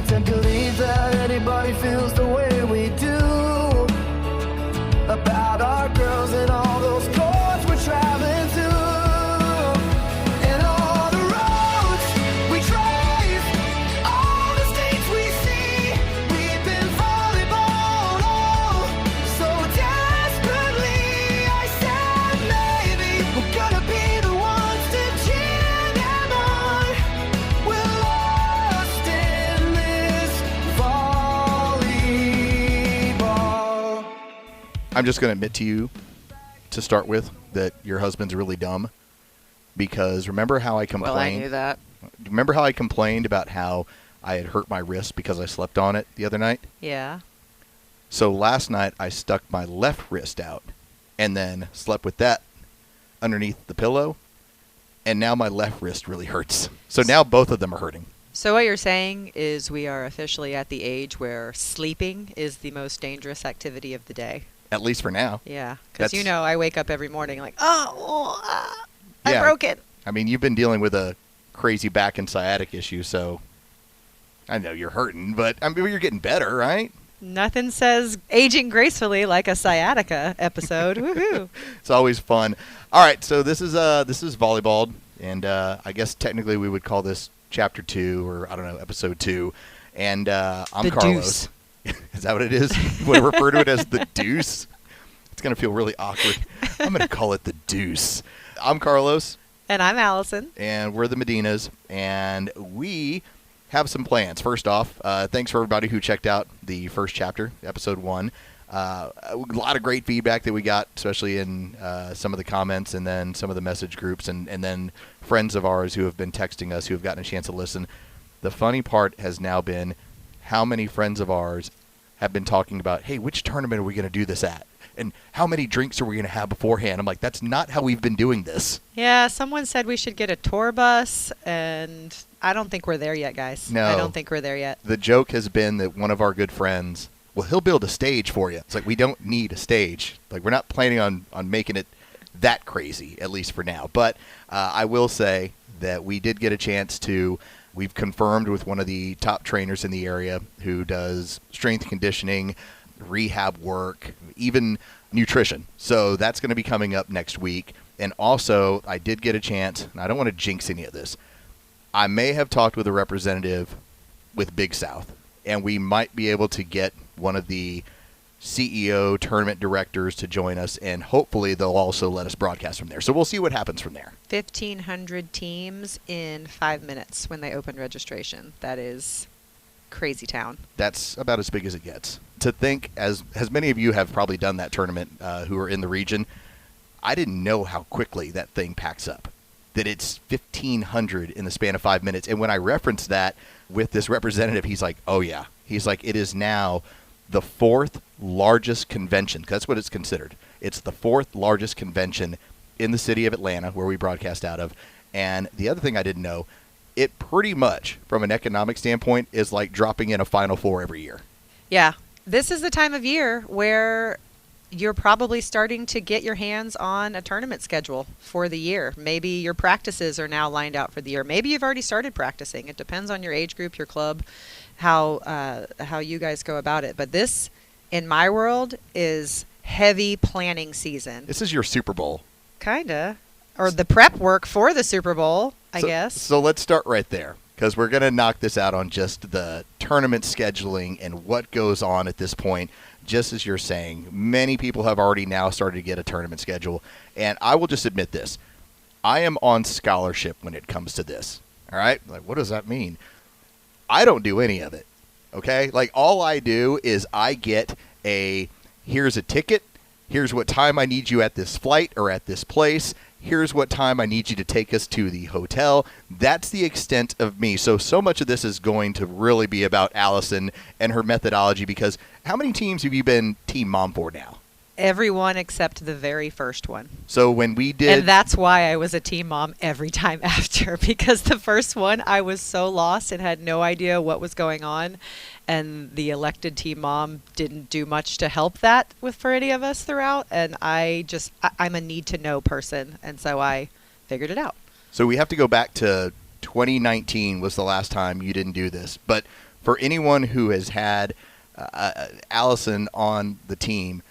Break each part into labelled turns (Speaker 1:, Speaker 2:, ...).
Speaker 1: pretend to believe that anybody feels the way we do about our girls and all those chords we're traveling to. And all the roads we drive, all the states we see, we've been volleyball'd all so desperately. I said maybe we're gonna be the ones to cheer them on. We're lost in this volleyball.
Speaker 2: I'm just going to admit to you, to start with, that your husband's really dumb. Because remember how I complained?
Speaker 3: Well, I knew that.
Speaker 2: Remember how I complained about how I had hurt my wrist because I slept on it the other night?
Speaker 3: Yeah.
Speaker 2: So last night I stuck my left wrist out and then slept with that underneath the pillow. And now my left wrist really hurts. So now both of them are hurting.
Speaker 3: So what you're saying is we are officially at the age where sleeping is the most dangerous activity of the day.
Speaker 2: At least for now.
Speaker 3: Yeah, because
Speaker 2: That's-
Speaker 3: I wake up every morning like, I
Speaker 2: Yeah.
Speaker 3: broke it.
Speaker 2: I mean, you've been dealing with a crazy back and sciatic issue, so I know you're hurting, but I mean, you're getting better, right?
Speaker 3: Nothing says aging gracefully like a sciatica episode. Woohoo!
Speaker 2: It's always fun. All right, so this is Volleyball'd, and I guess technically we would call this Chapter 2 or, I don't know, Episode 2. And I'm
Speaker 3: The
Speaker 2: Carlos. Is that what it is? You want to refer to it as the deuce? It's going to feel really awkward. I'm going to call it the deuce. I'm Carlos.
Speaker 3: And I'm Allison.
Speaker 2: And we're the Medinas. And we have some plans. First off, thanks for everybody who checked out the first chapter, Episode 1. A lot of great feedback that we got, especially in some of the comments and then some of the message groups and then friends of ours who have been texting us who have gotten a chance to listen. The funny part has now been how many friends of ours have been talking about, hey, which tournament are we going to do this at? And how many drinks are we going to have beforehand? I'm like, that's not how we've been doing this.
Speaker 3: Yeah, someone said we should get a tour bus, and I don't think we're there yet, guys.
Speaker 2: No.
Speaker 3: I don't think we're there yet.
Speaker 2: The joke has been that one of our good friends, well, he'll build a stage for you. It's like, we don't need a stage. Like, we're not planning on making it that crazy, at least for now. But I will say that we did get a chance to, we've confirmed with one of the top trainers in the area who does strength conditioning, rehab work, even nutrition. So that's going to be coming up next week. And also, I did get a chance, and I don't want to jinx any of this, I may have talked with a representative with Big South, and we might be able to get one of the CEO tournament directors to join us, and hopefully they'll also let us broadcast from there. So we'll see what happens from there.
Speaker 3: 1,500 teams in 5 minutes when they open registration. That is crazy town.
Speaker 2: That's about as big as it gets. To think, as many of you have probably done that tournament who are in the region, I didn't know how quickly that thing packs up. That it's 1,500 in the span of 5 minutes. And when I referenced that with this representative, he's like, oh yeah. He's like, it is now the fourth largest convention. 'Cause that's what it's considered. It's the fourth largest convention in the city of Atlanta, where we broadcast out of. And the other thing I didn't know, it pretty much, from an economic standpoint, is like dropping in a Final Four every year.
Speaker 3: Yeah. This is the time of year where you're probably starting to get your hands on a tournament schedule for the year. Maybe your practices are now lined out for the year. Maybe you've already started practicing. It depends on your age group, your club, how you guys go about it. But this, in my world, is heavy planning season.
Speaker 2: This is your Super Bowl.
Speaker 3: Kinda. Or the prep work for the Super Bowl, I guess.
Speaker 2: So let's start right there, because we're going to knock this out on just the tournament scheduling and what goes on at this point. Just as you're saying, many people have already now started to get a tournament schedule. And I will just admit this. I am on scholarship when it comes to this. All right? Like, what does that mean? I don't do any of it. Okay? Like, all I do is I get here's a ticket. Here's what time I need you at this flight or at this place. Here's what time I need you to take us to the hotel. That's the extent of me. So much of this is going to really be about Allison and her methodology, because how many teams have you been team mom for now?
Speaker 3: Everyone except the very first one.
Speaker 2: So when we did...
Speaker 3: And that's why I was a team mom every time after, because the first one I was so lost and had no idea what was going on. And the elected team mom didn't do much to help that for any of us throughout. And I'm a need to know person. And so I figured it out.
Speaker 2: So we have to go back to 2019 was the last time you didn't do this. But For anyone who has had Allison on the team,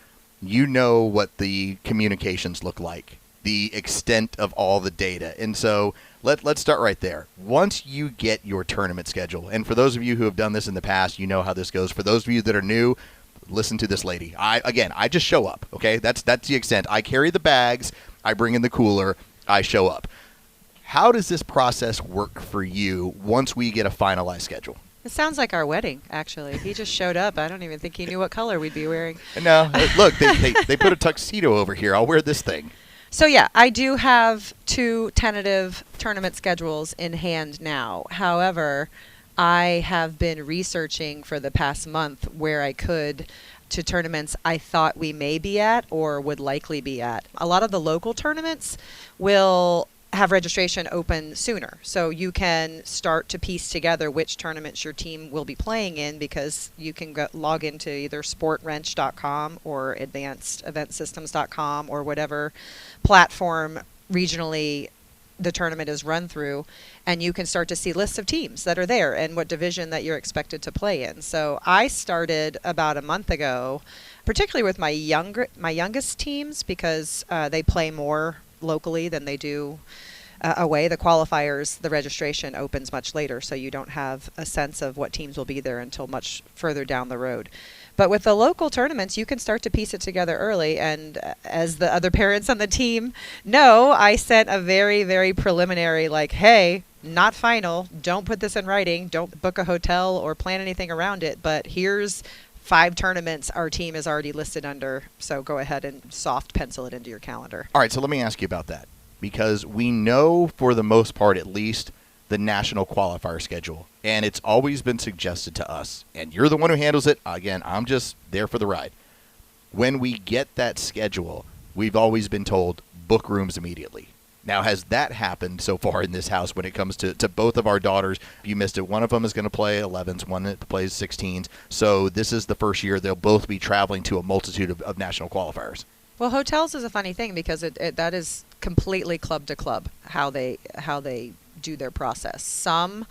Speaker 2: you know what the communications look like, the extent of all the data. And so let's start right there. Once you get your tournament schedule, and for those of you who have done this in the past, you know how this goes. For those of you that are new, listen to this lady. I just show up, okay? That's the extent. I carry the bags, I bring in the cooler, I show up. How does this process work for you once we get a finalized schedule?
Speaker 3: It sounds like our wedding, actually. He just showed up. I don't even think he knew what color we'd be wearing.
Speaker 2: No, look, they put a tuxedo over here. I'll wear this thing.
Speaker 3: So, yeah, I do have 2 tentative tournament schedules in hand now. However, I have been researching for the past month where I could to tournaments I thought we may be at or would likely be at. A lot of the local tournaments will have registration open sooner. So you can start to piece together which tournaments your team will be playing in, because you can log into either sportwrench.com or advancedeventsystems.com or whatever platform regionally the tournament is run through, and you can start to see lists of teams that are there and what division that you're expected to play in. So I started about a month ago, particularly with my youngest teams, because they play more locally than they do away. The qualifiers, the registration opens much later, so you don't have a sense of what teams will be there until much further down the road. But with the local tournaments, you can start to piece it together early. And as the other parents on the team know, I sent a very, very preliminary, like, hey, not final. Don't put this in writing. Don't book a hotel or plan anything around it. But here's 5 tournaments our team is already listed under. So go ahead and soft pencil it into your calendar.
Speaker 2: All right, so let me ask you about that. Because we know, for the most part at least, the national qualifier schedule. And it's always been suggested to us, and you're the one who handles it. Again, I'm just there for the ride. When we get that schedule, we've always been told, book rooms immediately. Now, has that happened so far in this house when it comes to both of our daughters? You missed it. One of them is going to play 11s, one that plays 16s. So this is the first year they'll both be traveling to a multitude of national qualifiers.
Speaker 3: Well, hotels is a funny thing, because that is completely club to club how they do their process. Some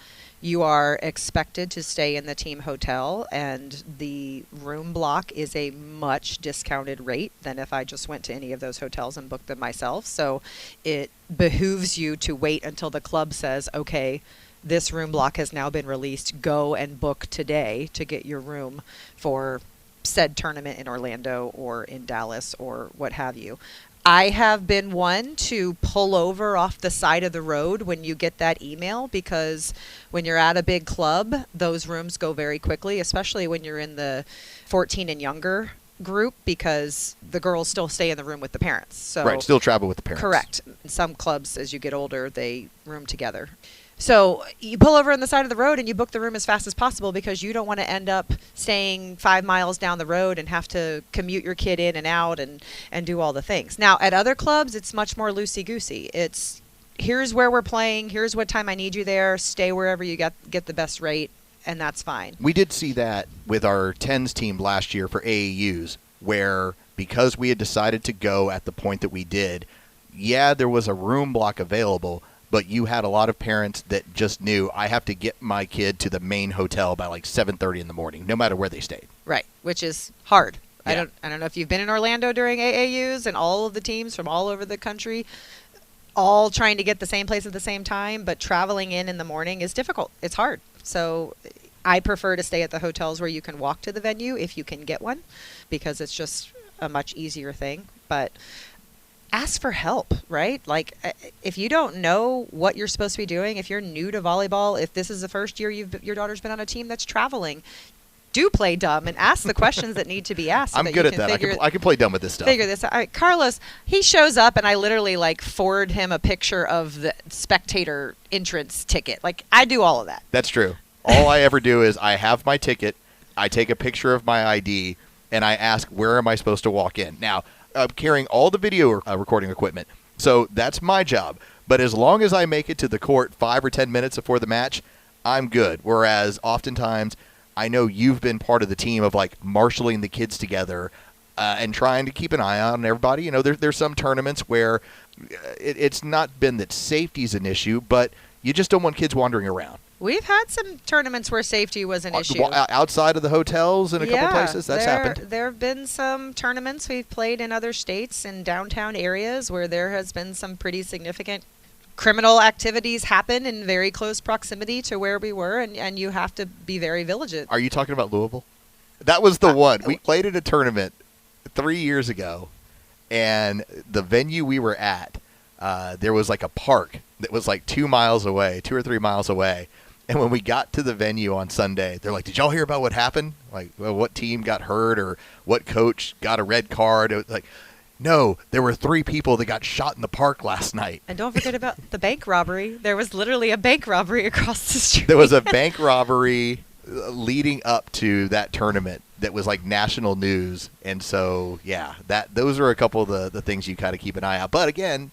Speaker 3: you are expected to stay in the team hotel, and the room block is a much discounted rate than if I just went to any of those hotels and booked them myself. So it behooves you to wait until the club says, okay, this room block has now been released. Go and book today to get your room for said tournament in Orlando or in Dallas or what have you. I have been one to pull over off the side of the road when you get that email, because when you're at a big club, those rooms go very quickly, especially when you're in the 14 and younger group, because the girls still stay in the room with the parents. So
Speaker 2: right, still travel with the parents.
Speaker 3: Correct. In some clubs, as you get older, they room together. So you pull over on the side of the road and you book the room as fast as possible, because you don't want to end up staying 5 miles down the road and have to commute your kid in and out and do all the things. Now, at other clubs, it's much more loosey-goosey. It's, here's where we're playing, here's what time I need you there, stay wherever you get the best rate, and that's fine.
Speaker 2: We did see that with our 10s team last year for AAUs, where because we had decided to go at the point that we did, yeah, there was a room block available, but you had a lot of parents that just knew, I have to get my kid to the main hotel by like 7:30 in the morning, no matter where they stayed.
Speaker 3: Right, which is hard.
Speaker 2: Yeah.
Speaker 3: I don't know if you've been in Orlando during AAUs, and all of the teams from all over the country all trying to get the same place at the same time, but traveling in the morning is difficult. It's hard. So I prefer to stay at the hotels where you can walk to the venue if you can get one, because it's just a much easier thing. But ask for help, right? Like, if you don't know what you're supposed to be doing, if you're new to volleyball, if this is the first year your daughter's been on a team that's traveling, do play dumb and ask the questions that need to be asked. So
Speaker 2: I'm good at that. I can play dumb with this stuff.
Speaker 3: Figure this out. All right, Carlos, he shows up and I literally forward him a picture of the spectator entrance ticket. Like, I do all of that.
Speaker 2: That's true. All I ever do is I have my ticket, I take a picture of my ID, and I ask, where am I supposed to walk in? Now, I'm carrying all the video recording equipment, so that's my job. But as long as I make it to the court 5 or 10 minutes before the match, I'm good. Whereas oftentimes, I know you've been part of the team of marshaling the kids together and trying to keep an eye on everybody. You know, there's some tournaments where it's not been that safety's an issue, but you just don't want kids wandering around.
Speaker 3: We've had some tournaments where safety was an issue.
Speaker 2: Outside of the hotels in a couple places, that's happened.
Speaker 3: There have been some tournaments we've played in other states in downtown areas where there has been some pretty significant criminal activities happen in very close proximity to where we were, and you have to be very vigilant.
Speaker 2: Are you talking about Louisville? That was the one. We played at a tournament 3 years ago, and the venue we were at, there was like a park that was like 2 miles away, 2 or 3 miles away. And when we got to the venue on Sunday, they're like, "Did y'all hear about what happened? Like, well, what team got hurt or what coach got a red card?" It was like, no, there were 3 people that got shot in the park last night.
Speaker 3: And don't forget about the bank robbery. There was literally a bank robbery across the street.
Speaker 2: There was a bank robbery leading up to that tournament that was like national news. And so, yeah, those are a couple of the things you kind of keep an eye out. But again,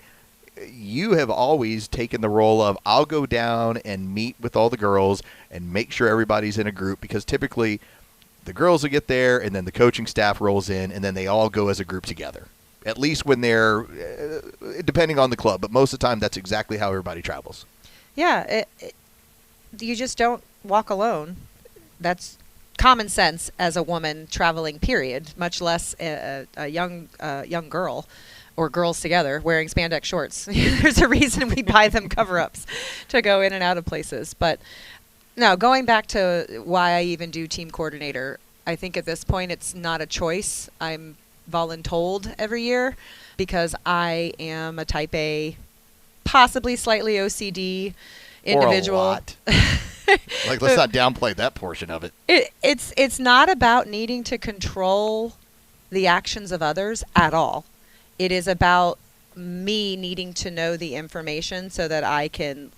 Speaker 2: you have always taken the role of, I'll go down and meet with all the girls and make sure everybody's in a group, because typically the girls will get there and then the coaching staff rolls in and then they all go as a group together. At least when they're, depending on the club, but most of the time that's exactly how everybody travels.
Speaker 3: Yeah, you just don't walk alone. That's common sense as a woman traveling, period, much less a young girl. Or girls together wearing spandex shorts. There's a reason we buy them cover-ups to go in and out of places. But no, going back to why I even do team coordinator, I think at this point it's not a choice. I'm voluntold every year because I am a type A, possibly slightly OCD individual.
Speaker 2: Or a lot. Like, let's not downplay that portion of it.
Speaker 3: It's not about needing to control the actions of others at all. It is about me needing to know the information so that I can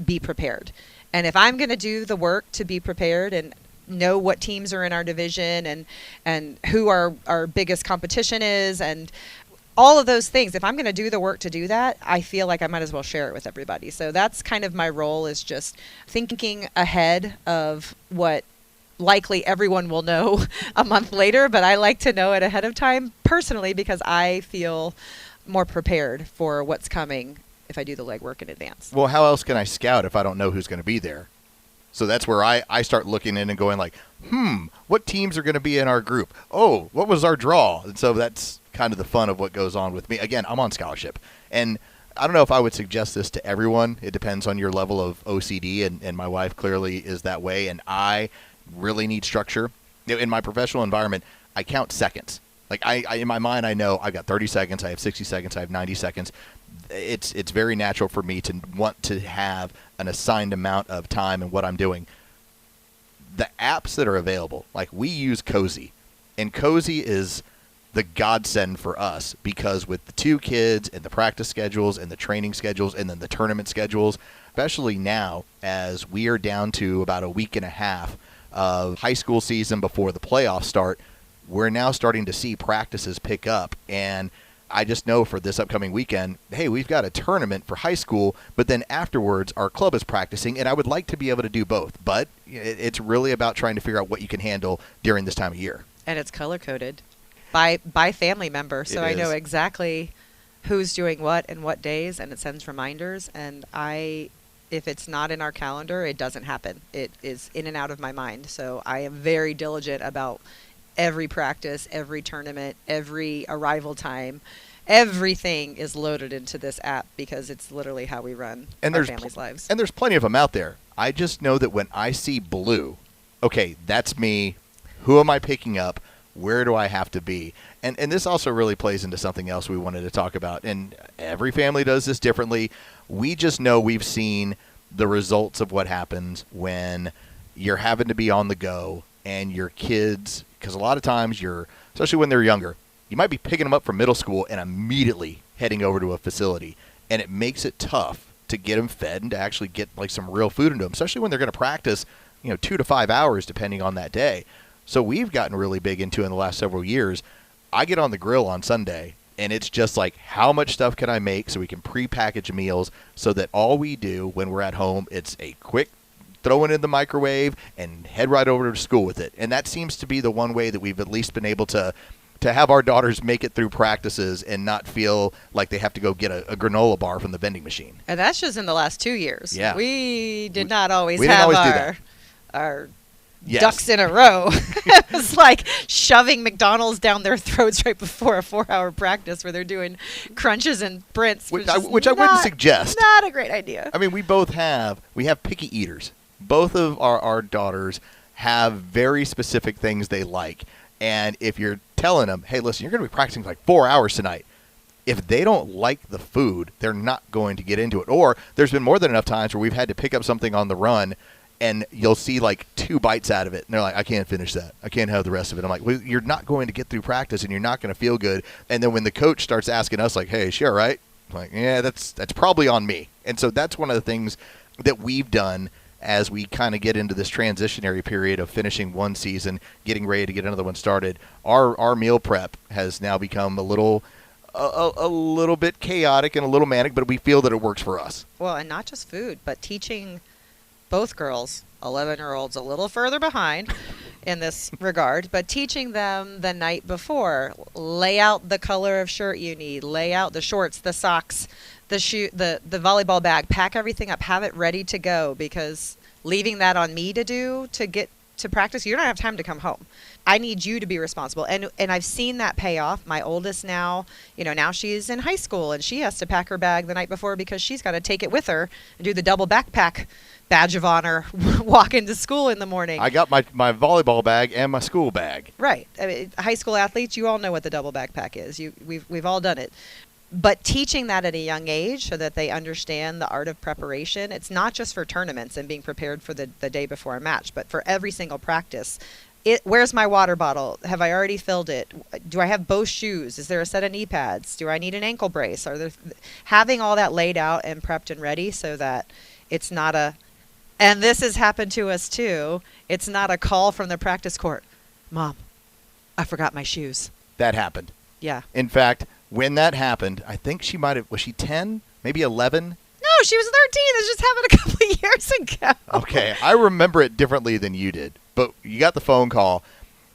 Speaker 3: be prepared. And if I'm going to do the work to be prepared and know what teams are in our division and who our biggest competition is and all of those things, if I'm going to do the work to do that, I feel like I might as well share it with everybody. So that's kind of my role, is just thinking ahead of what likely everyone will know a month later, but I like to know it ahead of time personally because I feel more prepared for what's coming if I do the legwork in advance.
Speaker 2: Well, how else can I scout if I don't know who's going to be there? So that's where I start looking in and going like, what teams are going to be in our group? Oh, what was our draw? And so that's kind of the fun of what goes on with me. Again, I'm on scholarship. And I don't know if I would suggest this to everyone. It depends on your level of OCD, and my wife clearly is that way, and I really need structure. In my professional environment, I count seconds. Like I in my mind, I know I've got 30 seconds, I have 60 seconds, I have 90 seconds. It's very natural for me to want to have an assigned amount of time in what I'm doing. The apps that are available, like we use Cozy, and Cozy is the godsend for us because with the 2 kids and the practice schedules and the training schedules and then the tournament schedules, especially now as we are down to about a week and a half of high school season before the playoffs start, we're now starting to see practices pick up. And I just know for this upcoming weekend, hey, we've got a tournament for high school, but then afterwards our club is practicing, and I would like to be able to do both. But it's really about trying to figure out what you can handle during this time of year.
Speaker 3: And it's color-coded by family member, so I know exactly who's doing what and what days, and it sends reminders. And if it's not in our calendar, it doesn't happen. It is in and out of my mind. So I am very diligent about every practice, every tournament, every arrival time. Everything is loaded into this app because it's literally how we run our families' lives.
Speaker 2: And there's plenty of them out there. I just know that when I see blue, okay, that's me. Who am I picking up? Where do I have to be? And this also really plays into something else we wanted to talk about. And every family does this differently. We just know we've seen the results of what happens when you're having to be on the go and your kids, because a lot of times especially when they're younger, you might be picking them up from middle school and immediately heading over to a facility. And it makes it tough to get them fed and to actually get like some real food into them, especially when they're going to practice, 2 to 5 hours depending on that day. So we've gotten really big into in the last several years. I get on the grill on Sunday, and it's just like, how much stuff can I make so we can pre-package meals so that all we do when we're at home, it's a quick throw it in the microwave and head right over to school with it. And that seems to be the one way that we've at least been able to to have our daughters make it through practices and not feel like they have to go get a granola bar from the vending machine.
Speaker 3: And that's just in the last 2 years.
Speaker 2: Yeah.
Speaker 3: We did not always
Speaker 2: we didn't
Speaker 3: have
Speaker 2: always do that.
Speaker 3: our
Speaker 2: Yes.
Speaker 3: ducks in a row. It was like shoving McDonald's down their throats right before a 4-hour practice where they're doing crunches and sprints.
Speaker 2: Which
Speaker 3: is
Speaker 2: I wouldn't
Speaker 3: not-
Speaker 2: suggest.
Speaker 3: Not a great idea.
Speaker 2: I mean, we have picky eaters. Both of our daughters have very specific things they like. And if you're telling them, hey, listen, you're going to be practicing like 4 hours tonight, if they don't like the food, they're not going to get into it. Or there's been more than enough times where we've had to pick up something on the run and you'll see like 2 bites out of it. And they're like, I can't finish that. I can't have the rest of it. I'm like, well, you're not going to get through practice and you're not going to feel good. And then when the coach starts asking us like, hey, is she all right? I'm like, yeah, that's probably on me. And so that's one of the things that we've done as we kind of get into this transitionary period of finishing one season, getting ready to get another one started. Our meal prep has now become a little bit chaotic and a little manic, but we feel that it works for us.
Speaker 3: Well, and not just food, but teaching both girls, 11-year-olds, a little further behind in this regard, but teaching them the night before, lay out the color of shirt you need, lay out the shorts, the socks, the shoe, the volleyball bag, pack everything up, have it ready to go, because leaving that on me to get to practice, you don't have time to come home. I need you to be responsible. And I've seen that pay off. My oldest now, now she's in high school and she has to pack her bag the night before because she's got to take it with her and do the double backpack badge of honor walk into school in the morning.
Speaker 2: I got my volleyball bag and my school bag.
Speaker 3: Right. I mean, high school athletes, you all know what the double backpack is. We've all done it. But teaching that at a young age so that they understand the art of preparation, it's not just for tournaments and being prepared for the day before a match, but for every single practice. Where's my water bottle? Have I already filled it? Do I have both shoes? Is there a set of knee pads? Do I need an ankle brace? Having all that laid out and prepped and ready so that it's not and this has happened to us too, it's not a call from the practice court. Mom, I forgot my shoes.
Speaker 2: That happened.
Speaker 3: Yeah.
Speaker 2: In fact, when that happened, I think was she 10, maybe 11?
Speaker 3: No, she was 13. This just happened a couple of years ago.
Speaker 2: Okay, I remember it differently than you did. But you got the phone call,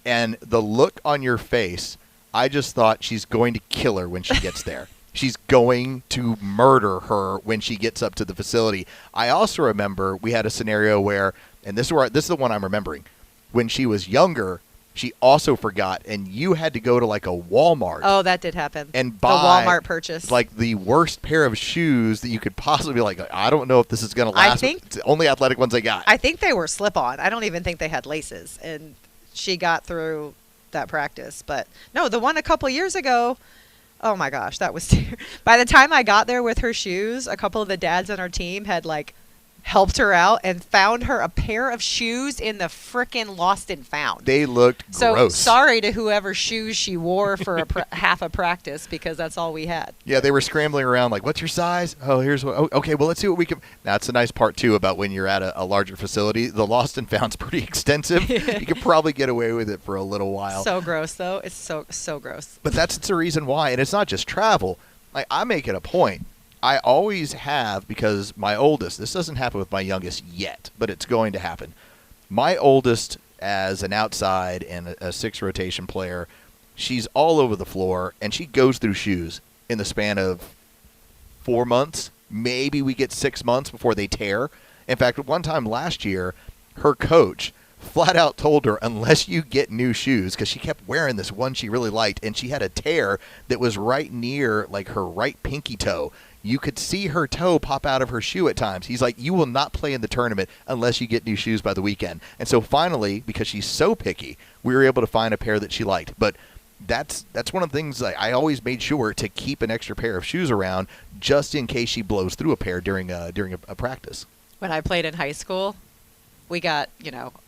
Speaker 2: and the look on your face, I just thought she's going to kill her when she gets there. She's going to murder her when she gets up to the facility. I also remember we had a scenario where, and this is the one I'm remembering, when she was younger, she also forgot, and you had to go to like a Walmart.
Speaker 3: Oh, that did happen.
Speaker 2: And buy
Speaker 3: the Walmart purchase,
Speaker 2: like the worst pair of shoes that you could possibly be like, I don't know if this is going to last.
Speaker 3: I think
Speaker 2: it's the only athletic ones I got.
Speaker 3: I think they were slip-on. I don't even think they had laces, and she got through that practice. But no, the one a couple years ago. Oh my gosh, that was. By the time I got there with her shoes, a couple of the dads on our team had like helped her out and found her a pair of shoes in the frickin' lost and found.
Speaker 2: They looked
Speaker 3: so
Speaker 2: gross.
Speaker 3: Sorry to whoever shoes she wore for half a practice, because that's all we had.
Speaker 2: Yeah, they were scrambling around like, what's your size? Oh, here's what. Oh, okay, well, let's see what we can. That's the nice part, too, about when you're at a larger facility. The lost and found's pretty extensive. You could probably get away with it for a little while.
Speaker 3: So gross, though. It's so gross.
Speaker 2: But that's the reason why. And it's not just travel. Like, I make it a point. I always have, because my oldest, this doesn't happen with my youngest yet, but it's going to happen. My oldest, as an outside and a 6 rotation player, she's all over the floor, and she goes through shoes in the span of 4 months. Maybe we get 6 months before they tear. In fact, one time last year, her coach flat out told her, unless you get new shoes, because she kept wearing this one she really liked, and she had a tear that was right near like her right pinky toe. You could see her toe pop out of her shoe at times. He's like, you will not play in the tournament unless you get new shoes by the weekend. And so finally, because she's so picky, we were able to find a pair that she liked. But that's one of the things I always made sure to keep an extra pair of shoes around just in case she blows through a pair during a practice.
Speaker 3: When I played in high school, we got,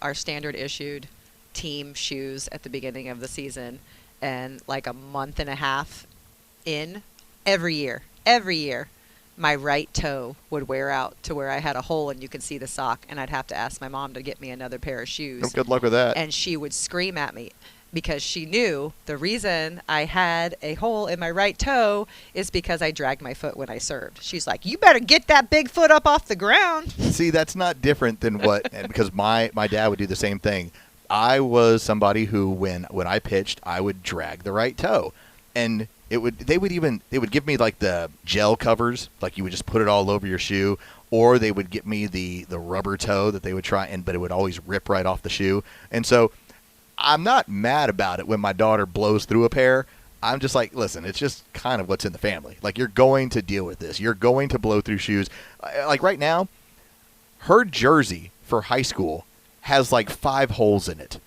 Speaker 3: our standard issued team shoes at the beginning of the season, and like a month and a half in, every year, my right toe would wear out to where I had a hole and you could see the sock, and I'd have to ask my mom to get me another pair of shoes.
Speaker 2: Oh, good luck with that.
Speaker 3: And she would scream at me because she knew the reason I had a hole in my right toe is because I dragged my foot when I served. She's like, you better get that big foot up off the ground.
Speaker 2: See, that's not different than what, and because my dad would do the same thing. I was somebody who, when I pitched, I would drag the right toe, and they would give me like the gel covers, like you would just put it all over your shoe, or they would get me the rubber toe that they would try, but it would always rip right off the shoe. And so I'm not mad about it when my daughter blows through a pair. I'm just like, listen, it's just kind of what's in the family. Like, you're going to deal with this. You're going to blow through shoes. Like right now, her jersey for high school has like 5 holes in it,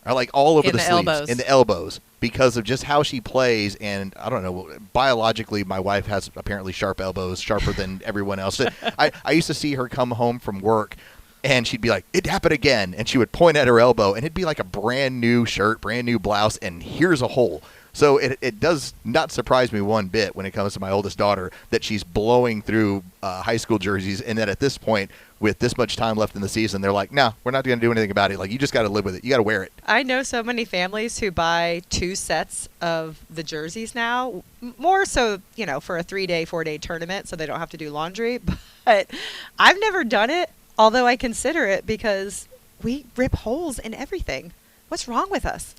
Speaker 2: or like all over
Speaker 3: In
Speaker 2: the
Speaker 3: the
Speaker 2: sleeves,
Speaker 3: elbows.
Speaker 2: in the elbows, because of just how she plays. And I don't know, biologically, my wife has apparently sharp elbows, sharper than everyone else. I used to see her come home from work, and she'd be like, "It happened again," and she would point at her elbow, and it'd be like a brand new shirt, brand new blouse, and here's a hole. So it does not surprise me one bit when it comes to my oldest daughter that she's blowing through high school jerseys, and that at this point, with this much time left in the season, they're like, "No, we're not going to do anything about it. Like, you just got to live with it. You got to wear it."
Speaker 3: I know so many families who buy 2 sets of the jerseys now, more so, for a 3-day, 4-day tournament, so they don't have to do laundry. But I've never done it, although I consider it, because we rip holes in everything. What's wrong with us?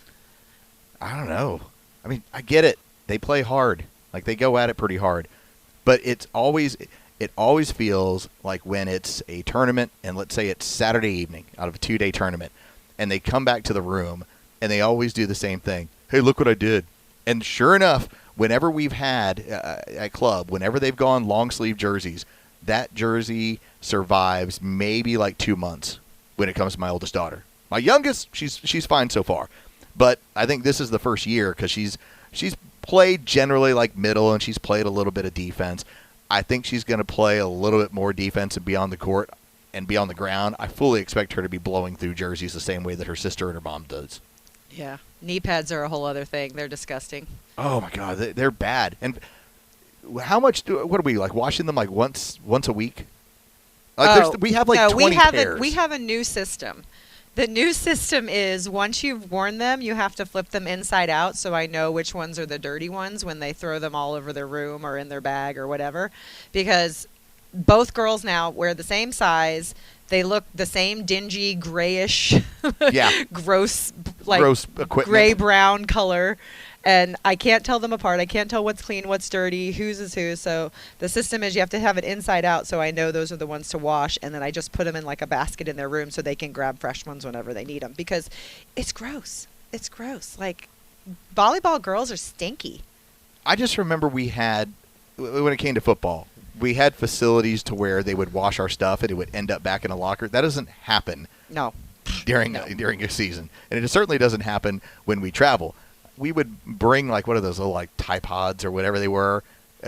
Speaker 2: I don't know. I mean, I get it. They play hard. Like, they go at it pretty hard. But it always feels like when it's a tournament, and let's say it's Saturday evening out of a 2-day tournament, and they come back to the room, and they always do the same thing. "Hey, look what I did." And sure enough, whenever we've had at club, whenever they've gone long sleeve jerseys, that jersey survives maybe like 2 months when it comes to my oldest daughter. My youngest, she's fine so far. But I think this is the first year, because she's played generally like middle, and she's played a little bit of defense. I think she's going to play a little bit more defense and be on the court and be on the ground. I fully expect her to be blowing through jerseys the same way that her sister and her mom does.
Speaker 3: Yeah. Knee pads are a whole other thing. They're disgusting.
Speaker 2: Oh, my God. They're bad. And how much what are we, like, washing them like once a week? Like, we have like 20 pairs.
Speaker 3: We have a new system. The new system is, once you've worn them, you have to flip them inside out, so I know which ones are the dirty ones when they throw them all over their room or in their bag or whatever. Because both girls now wear the same size. They look the same dingy, grayish,
Speaker 2: Yeah.
Speaker 3: gross
Speaker 2: equipment.
Speaker 3: gray-brown color. And I can't tell them apart. I can't tell what's clean, what's dirty, whose is whose. So the system is you have to have it inside out, so I know those are the ones to wash. And then I just put them in like a basket in their room so they can grab fresh ones whenever they need them. Because it's gross. It's gross. Like, volleyball girls are stinky.
Speaker 2: I just remember we had, when it came to football, we had facilities to where they would wash our stuff and it would end up back in a locker. That doesn't happen
Speaker 3: No.
Speaker 2: during a season. And it certainly doesn't happen when we travel. We would bring, like, what are those little, like, Tide Pods or whatever they were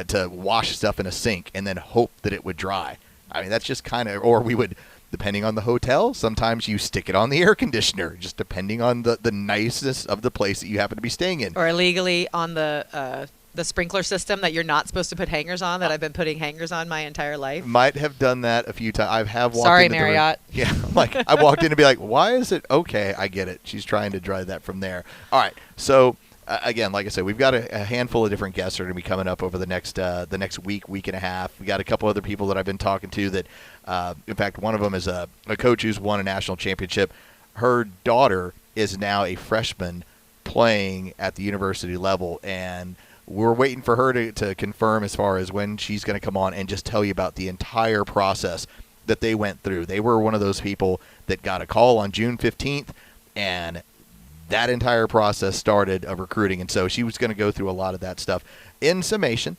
Speaker 2: to wash stuff in a sink and then hope that it would dry. I mean, that's just kind of, or we would, depending on the hotel, sometimes you stick it on the air conditioner, just depending on the niceness of the place that you happen to be staying in.
Speaker 3: Or illegally on the sprinkler system that you're not supposed to put hangers on, that I've been putting hangers on my entire life.
Speaker 2: Might have done that a few times. I have walked
Speaker 3: Sorry,
Speaker 2: into the room.
Speaker 3: Marriott.
Speaker 2: Yeah, like, I walked in and be like, why is it okay? I get it. She's trying to dry that from there. All right, so again, like I said, we've got a handful of different guests that are going to be coming up over the next week and a half. We got a couple other people that I've been talking to that, in fact, one of them is a coach who's won a national championship. Her daughter is now a freshman playing at the university level, and we're waiting for her to confirm as far as when she's going to come on and just tell you about the entire process that they went through. They were one of those people that got a call on June 15th, and that entire process started of recruiting. And so she was going to go through a lot of that stuff. In summation,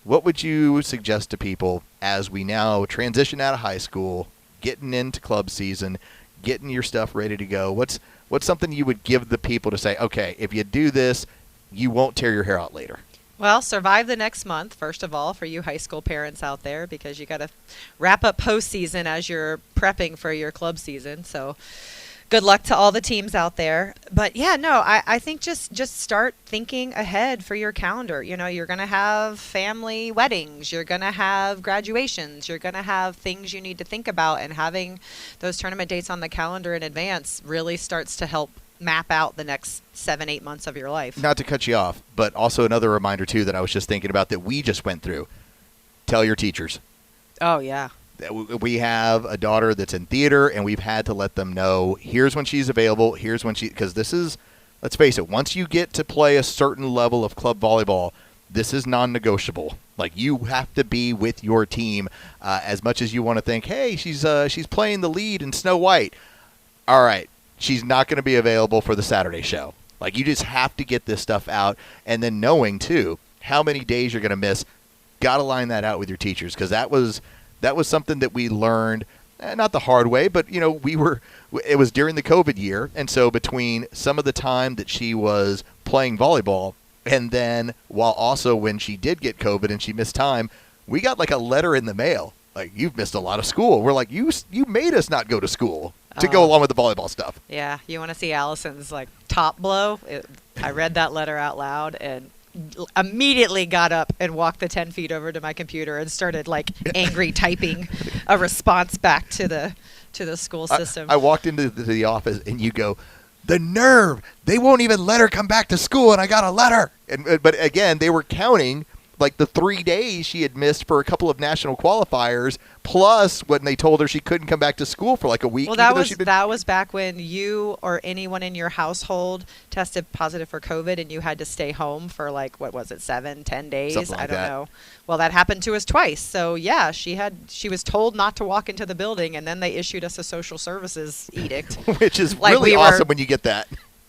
Speaker 2: what would you suggest to people as we now transition out of high school, getting into club season, getting your stuff ready to go? What's something you would give the people to say, okay, if you do this, you won't tear your hair out later?
Speaker 3: Well, survive the next month, first of all, for you high school parents out there, because you got to wrap up postseason as you're prepping for your club season. So good luck to all the teams out there. But yeah, no, I think just start thinking ahead for your calendar. You know, you're going to have family weddings, you're going to have graduations, you're going to have things you need to think about, and having those tournament dates on the calendar in advance really starts to help map out the next 7-8 months of your life.
Speaker 2: Not to cut you off, but also another reminder too that I was just thinking about that we just went through. Tell your teachers.
Speaker 3: Oh yeah.
Speaker 2: We have a daughter that's in theater, and we've had to let them know, here's when she's available, here's when because this is, let's face it, once you get to play a certain level of club volleyball, this is non-negotiable. Like, you have to be with your team as much as you want to think, hey, she's playing the lead in Snow White. All right, she's not going to be available for the Saturday show. Like, you just have to get this stuff out, and then knowing, too, how many days you're going to miss. Got to line that out with your teachers, because that was something that we learned, not the hard way, but, it was during the COVID year, and so between some of the time that she was playing volleyball, and then while also when she did get COVID and she missed time, we got like a letter in the mail, like, you've missed a lot of school. We're like, you made us not go to school to go along with the volleyball stuff.
Speaker 3: Yeah, you want to see Allison's, like, top blow? I read that letter out loud and immediately got up and walked the 10 feet over to my computer and started, like, angry typing a response back to the school system.
Speaker 2: I walked into the office, and you go, the nerve! They won't even let her come back to school, and I got a letter. But again, they were counting like the 3 days she had missed for a couple of national qualifiers, plus when they told her she couldn't come back to school for like a week.
Speaker 3: Well, that was back when you or anyone in your household tested positive for COVID and you had to stay home for, like, what was it, 7-10 days?
Speaker 2: Something like
Speaker 3: I don't
Speaker 2: that.
Speaker 3: know. Well, that happened to us twice. So yeah, she was told not to walk into the building, and then they issued us a social services edict.
Speaker 2: Which is
Speaker 3: Like,
Speaker 2: really
Speaker 3: we were
Speaker 2: awesome when you get that.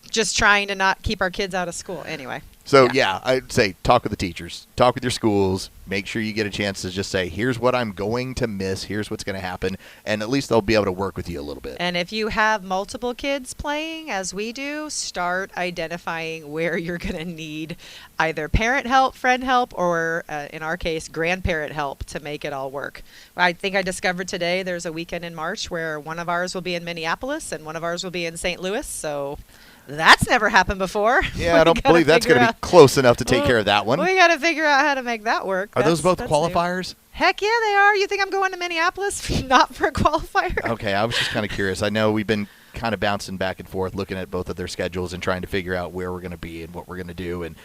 Speaker 3: Just trying to not keep our kids out of school. Anyway.
Speaker 2: So, yeah, I'd say talk with the teachers. Talk with your schools. Make sure you get a chance to just say, here's what I'm going to miss. Here's what's going to happen. And at least they'll be able to work with you a little bit.
Speaker 3: And if you have multiple kids playing, as we do, start identifying where you're going to need either parent help, friend help, or, in our case, grandparent help to make it all work. I think I discovered today there's a weekend in March where one of ours will be in Minneapolis and one of ours will be in St. Louis. So that's never happened before.
Speaker 2: Yeah, I don't believe that's going to be close enough to take care of that one.
Speaker 3: We got to figure out how to make that work.
Speaker 2: Are those both
Speaker 3: that's
Speaker 2: qualifiers?
Speaker 3: New. Heck yeah, they are. You think I'm going to Minneapolis not for a qualifier?
Speaker 2: Okay, I was just kind of curious. I know we've been kind of bouncing back and forth looking at both of their schedules and trying to figure out where we're going to be and what we're going to do. And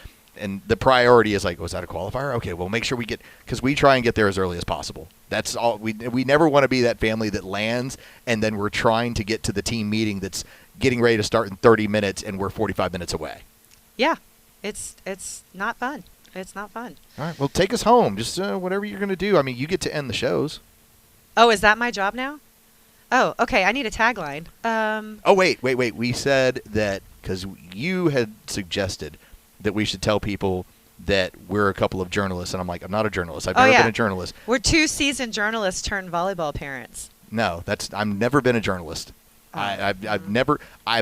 Speaker 2: the priority is like, was that a qualifier? Okay, well, make sure we get – because we try and get there as early as possible. That's all. We never want to be that family that lands and then we're trying to get to the team meeting that's getting ready to start in 30 minutes and we're 45 minutes away.
Speaker 3: Yeah, it's not fun. It's not fun.
Speaker 2: All right, well, take us home. Just whatever you're going to do. I mean, you get to end the shows.
Speaker 3: Oh, is that my job now? Oh, okay. I need a tagline.
Speaker 2: Oh, wait. We said that because you had suggested that we should tell people that we're a couple of journalists. And I'm like, I'm not a journalist. I've never been a journalist.
Speaker 3: We're 2 seasoned journalists turned volleyball parents.
Speaker 2: No, I've never been a journalist. I've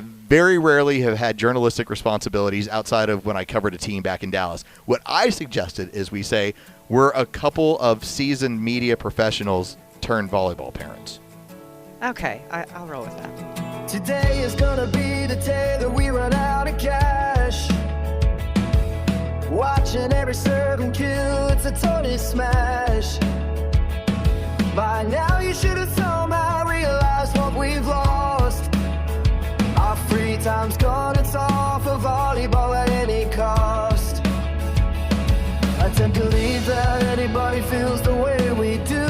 Speaker 2: very rarely have had journalistic responsibilities outside of when I covered a team back in Dallas. What I suggested is we say we're a couple of seasoned media professionals turned volleyball parents.
Speaker 3: Okay, I'll roll with that.
Speaker 1: Today is gonna be the day that we run out of cash. Watching every serve and kill, it's a total smash. By now you should have somehow realized what we've lost. Our free time's gone, it's all for volleyball at any cost. I tend to believe that anybody feels the way we do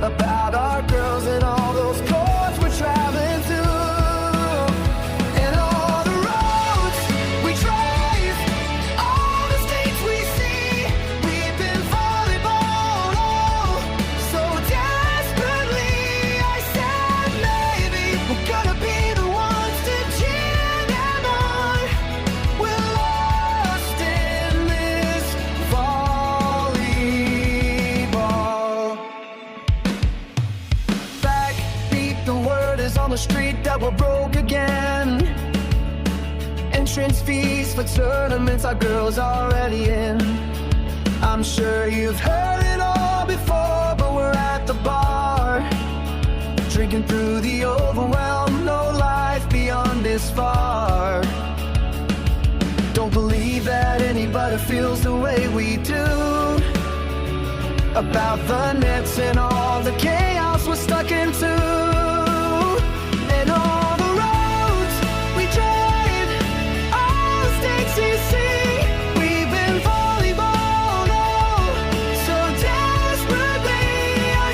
Speaker 1: about our girls and all those courts we're traveling to. And all the roads we drive, all the states we see. We've been volleyball, oh, so desperately. I said maybe we're gonna be the ones to cheer them on. We're lost in this volleyball. Backbeat, the word is on the street that we're broke again. Entrance fees for tournaments our girls already in. I'm sure you've heard it all before, but we're at the bar, drinking through the overwhelm. No life beyond this far. Don't believe that anybody feels the way we do about the nets and all the chaos we're stuck into. And all the roads we drive, all the states you see. We've been volleyball, oh, so desperately. I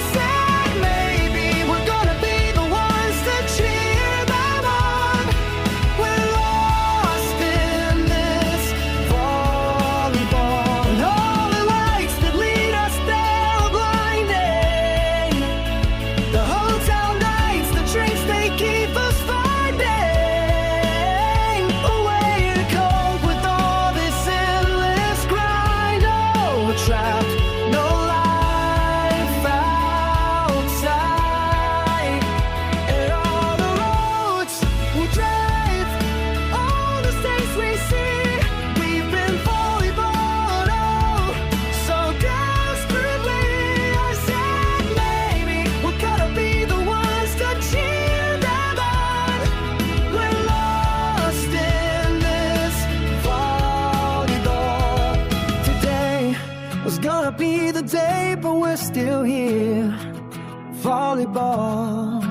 Speaker 1: still here. Volleyball,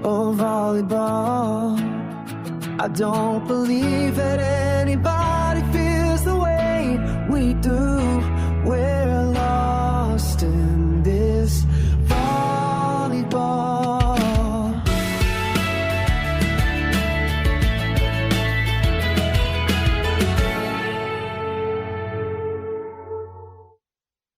Speaker 1: oh volleyball. I don't believe that anybody feels the way we do.